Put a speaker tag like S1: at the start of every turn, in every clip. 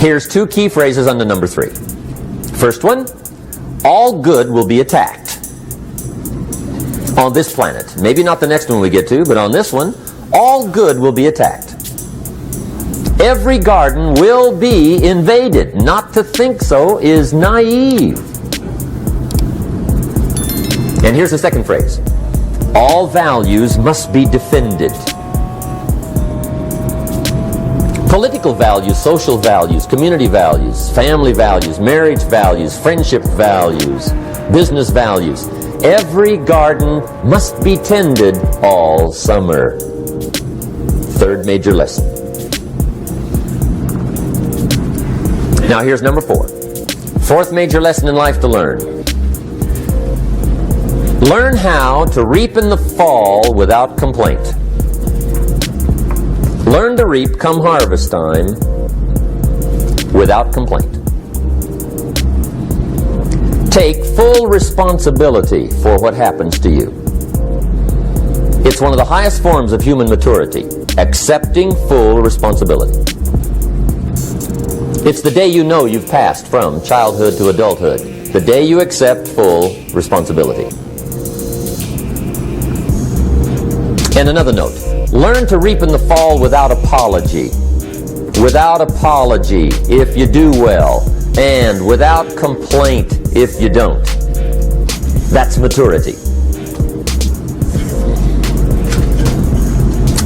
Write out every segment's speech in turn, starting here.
S1: Here's two key phrases under number 3. First one, all good will be attacked on this planet. Maybe not the next one we get to, but on this one, all good will be attacked. Every garden will be invaded. Not to think so is naive. And here's the second phrase. All values must be defended. Political values, social values, community values, family values, marriage values, friendship values, business values. Every garden must be tended all summer. Third major lesson. Now here's number 4. Fourth major lesson in life to learn. Learn how to reap in the fall without complaint. Learn to reap come harvest time without complaint. Take full responsibility for what happens to you. It's one of the highest forms of human maturity, accepting full responsibility. It's the day you know you've passed from childhood to adulthood, the day you accept full responsibility. And another note, learn to reap in the fall without apology. Without apology if you do well, and without complaint if you don't. That's maturity.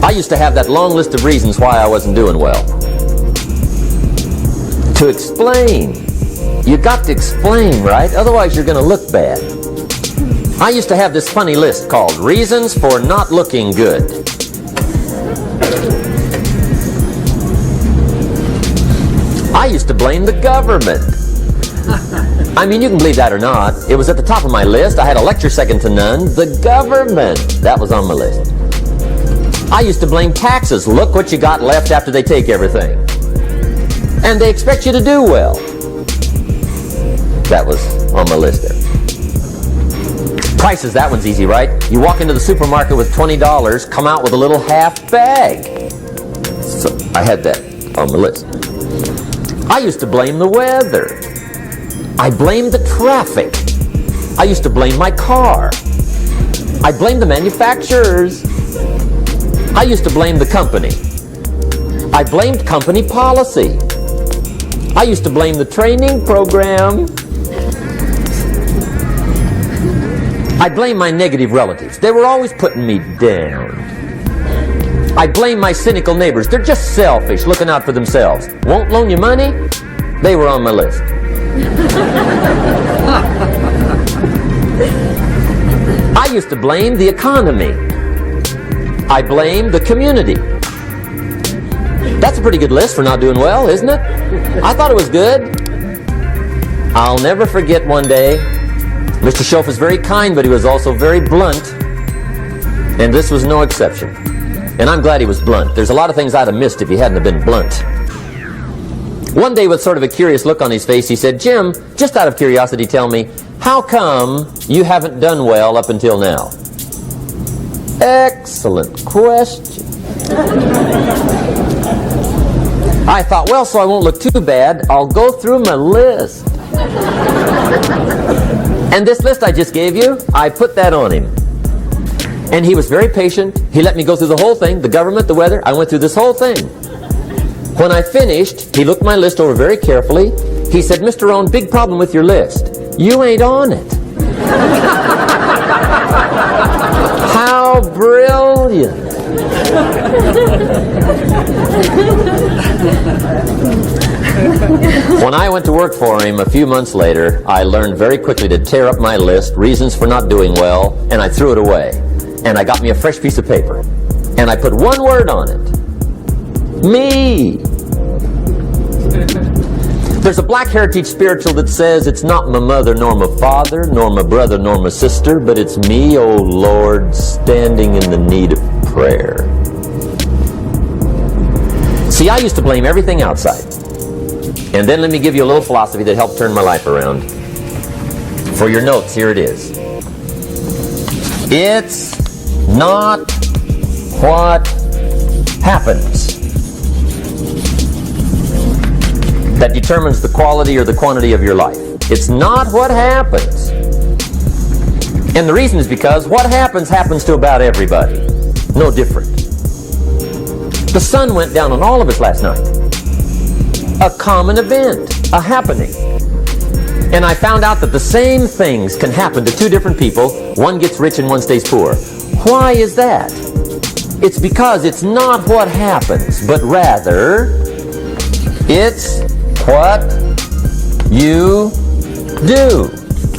S1: I used to have that long list of reasons why I wasn't doing well. To explain. You got to explain, right? Otherwise you're going to look bad. I used to have this funny list called Reasons for Not Looking Good. I used to blame the government. I mean, you can believe that or not. It was at the top of my list. I had a lecture second to none. The government. That was on my list. I used to blame taxes. Look what you got left after they take everything. And they expect you to do well. That was on my list there. Prices, that one's easy, right? You walk into the supermarket with $20, come out with a little half bag. So I had that on my list. I used to blame the weather. I blamed the traffic. I used to blame my car. I blamed the manufacturers. I used to blame the company. I blamed company policy. I used to blame the training program. I blame my negative relatives. They were always putting me down. I blame my cynical neighbors. They're just selfish, looking out for themselves. Won't loan you money? They were on my list. I used to blame the economy. I blamed the community. That's a pretty good list for not doing well, isn't it? I thought it was good. I'll never forget one day, Mr. Schoaf was very kind, but he was also very blunt. And this was no exception. And I'm glad he was blunt. There's a lot of things I'd have missed if he hadn't have been blunt. One day, with sort of a curious look on his face, he said, Jim, just out of curiosity, tell me, how come you haven't done well up until now? Excellent question. I thought, well, so I won't look too bad, I'll go through my list. And this list I just gave you, I put that on him. And he was very patient. He let me go through the whole thing, the government, the weather. I went through this whole thing. When I finished, he looked my list over very carefully. He said, Mr. Rohn, big problem with your list. You ain't on it. How brilliant. When I went to work for him a few months later, I learned very quickly to tear up my list, reasons for not doing well, and I threw it away. And I got me a fresh piece of paper. And I put one word on it. Me. There's a Black Heritage spiritual that says, it's not my mother nor my father, nor my brother nor my sister, but it's me, oh Lord, standing in the need of prayer. See, I used to blame everything outside. And then let me give you a little philosophy that helped turn my life around. For your notes, here it is. It's not what happens. that determines the quality or the quantity of your life. It's not what happens. And the reason is because what happens to about everybody. No different. The sun went down on all of us last night. A common event, a happening. And I found out that the same things can happen to two different people. One gets rich and one stays poor. Why is that? It's because it's not what happens, but rather it's what you do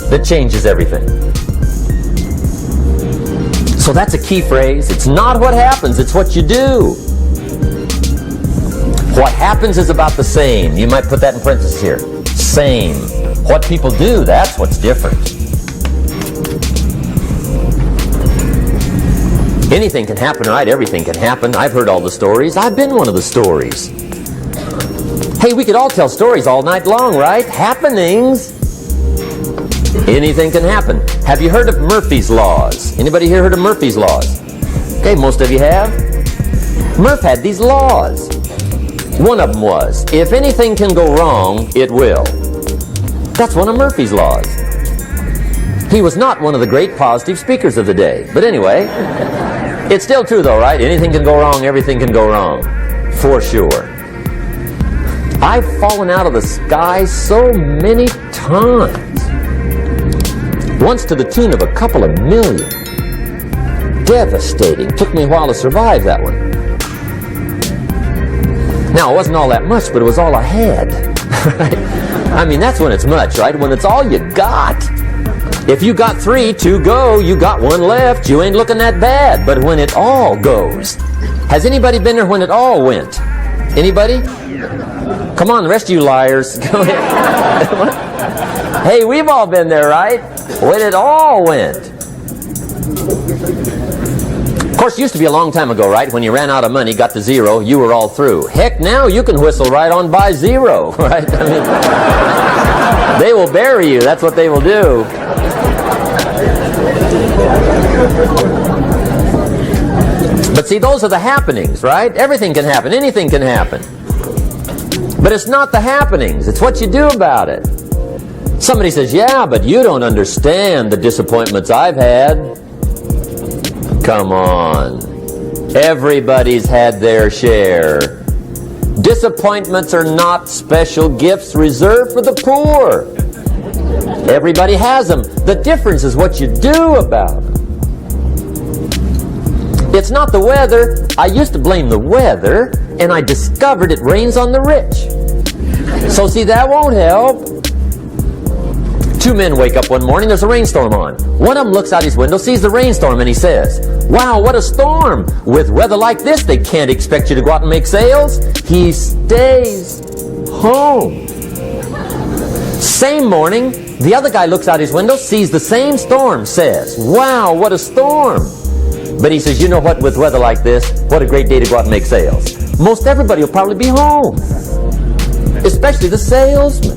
S1: that changes everything. So that's a key phrase. It's not what happens, it's what you do. What happens is about the same. You might put that in parentheses here. Same. What people do, that's what's different. Anything can happen, right? Everything can happen. I've heard all the stories. I've been one of the stories. Hey, we could all tell stories all night long, right? Happenings. Anything can happen. Have you heard of Murphy's Laws? Anybody here heard of Murphy's Laws? Okay, most of you have. Murph had these laws. One of them was, if anything can go wrong, it will. That's one of Murphy's Laws. He was not one of the great positive speakers of the day. But anyway, it's still true though, right? Anything can go wrong, everything can go wrong. For sure. I've fallen out of the sky so many times. Once to the tune of a couple of million. Devastating. Took me a while to survive that one. Now, it wasn't all that much, but it was all I had. Right? I mean, that's when it's much, right? When it's all you got. If you got 3, 2 go, you got 1 left, you ain't looking that bad. But when it all goes. Has anybody been there when it all went? Anybody? Come on, the rest of you liars. Go ahead. Hey, we've all been there, right? When it all went. Of course, it used to be a long time ago, right? When you ran out of money, got to 0, you were all through. Heck, now you can whistle right on by 0, right? I mean, they will bury you. That's what they will do. But see, those are the happenings, right? Everything can happen. Anything can happen. But it's not the happenings. It's what you do about it. Somebody says, yeah, but you don't understand the disappointments I've had. Come on. Everybody's had their share. Disappointments are not special gifts reserved for the poor. Everybody has them. The difference is what you do about them. It's not the weather. I used to blame the weather, and I discovered it rains on the rich. So see, that won't help. 2 men wake up one morning, there's a rainstorm on. One of them looks out his window, sees the rainstorm, and he says, wow, what a storm. With weather like this, they can't expect you to go out and make sales. He stays home. Same morning, the other guy looks out his window, sees the same storm, says, wow, what a storm. But he says, you know what, with weather like this, what a great day to go out and make sales. Most everybody will probably be home. Especially the salesman.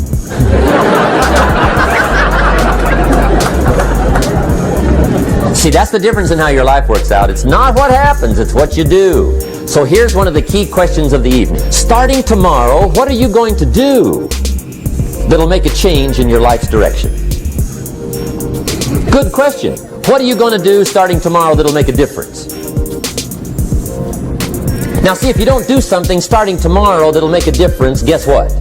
S1: See, that's the difference in how your life works out. It's not what happens, it's what you do. So here's one of the key questions of the evening. Starting tomorrow, what are you going to do that'll make a change in your life's direction? Good question. What are you going to do starting tomorrow that'll make a difference? Now see, if you don't do something starting tomorrow that'll make a difference, guess what?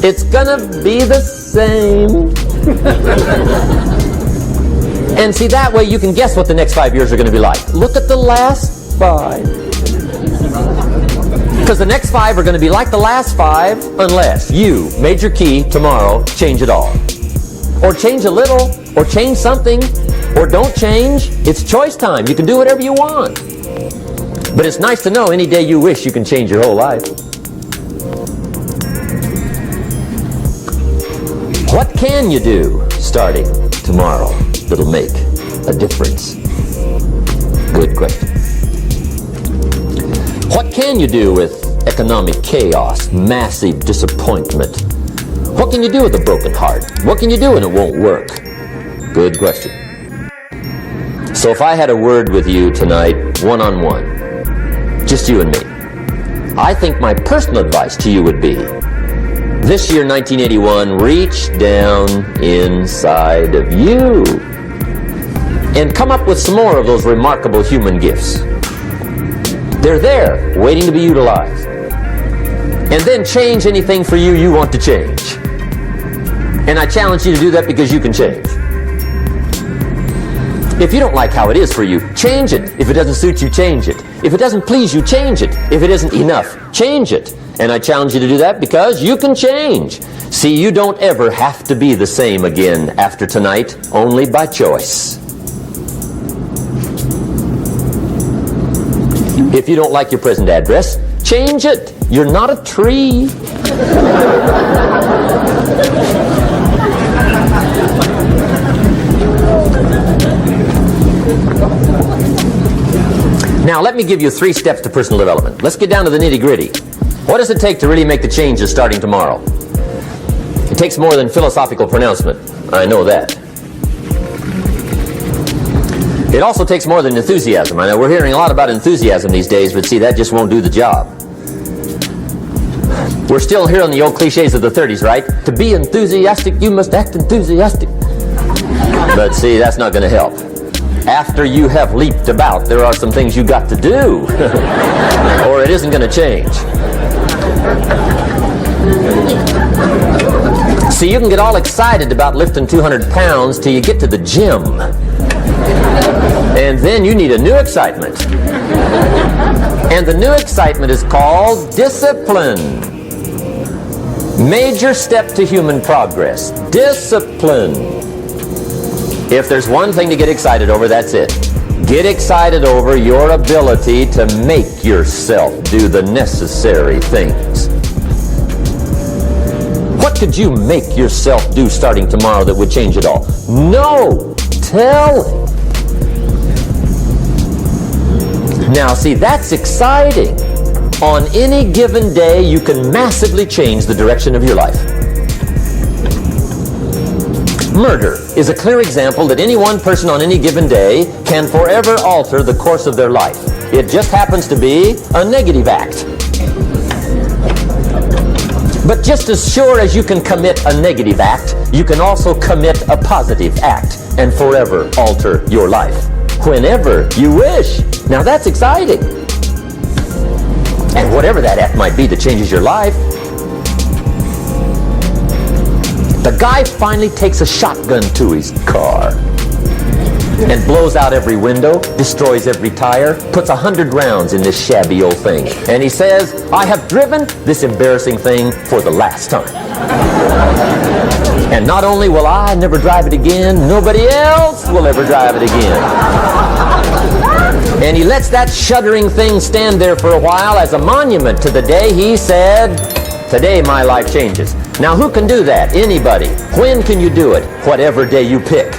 S1: It's gonna be the same. And see, that way you can guess what the next 5 years are going to be like. Look at the last 5. Because the next 5 are going to be like the last 5 unless you, major key, tomorrow, change it all. Or change a little, or change something, or don't change. It's choice time. You can do whatever you want. But it's nice to know any day you wish you can change your whole life. What can you do starting tomorrow that'll make a difference? Good question. What can you do with economic chaos, massive disappointment? What can you do with a broken heart? What can you do when it won't work? Good question. So if I had a word with you tonight, one-on-one, just you and me, I think my personal advice to you would be, this year, 1981, reach down inside of you and come up with some more of those remarkable human gifts. They're there, waiting to be utilized. And then change anything for you you want to change. And I challenge you to do that because you can change. If you don't like how it is for you, change it. If it doesn't suit you, change it. If it doesn't please you, change it. If it isn't enough, change it. And I challenge you to do that because you can change. See, you don't ever have to be the same again after tonight, only by choice. If you don't like your present address, change it. You're not a tree. Now, let me give you 3 steps to personal development. Let's get down to the nitty-gritty. What does it take to really make the changes starting tomorrow? It takes more than philosophical pronouncement. I know that. It also takes more than enthusiasm. I know we're hearing a lot about enthusiasm these days, but see, that just won't do the job. We're still hearing the old cliches of the 30s, right? To be enthusiastic, you must act enthusiastic. But see, that's not going to help. After you have leaped about, there are some things you got to do, or it isn't going to change. See, you can get all excited about lifting 200 pounds till you get to the gym. And then you need a new excitement. And the new excitement is called discipline. Major step to human progress. Discipline. If there's one thing to get excited over, that's it. Get excited over your ability to make yourself do the necessary things. What could you make yourself do starting tomorrow that would change it all? No! Tell him. Now, see, that's exciting. On any given day, you can massively change the direction of your life. Murder is a clear example that any one person on any given day can forever alter the course of their life. It just happens to be a negative act. But just as sure as you can commit a negative act, you can also commit a positive act and forever alter your life. Whenever you wish. Now that's exciting. And whatever that act might be that changes your life. The guy finally takes a shotgun to his car and blows out every window, destroys every tire, puts 100 rounds in this shabby old thing. And he says, I have driven this embarrassing thing for the last time. And not only will I never drive it again, nobody else will ever drive it again. And he lets that shuddering thing stand there for a while as a monument to the day he said, today my life changes. Now who can do that? Anybody. When can you do it? Whatever day you pick.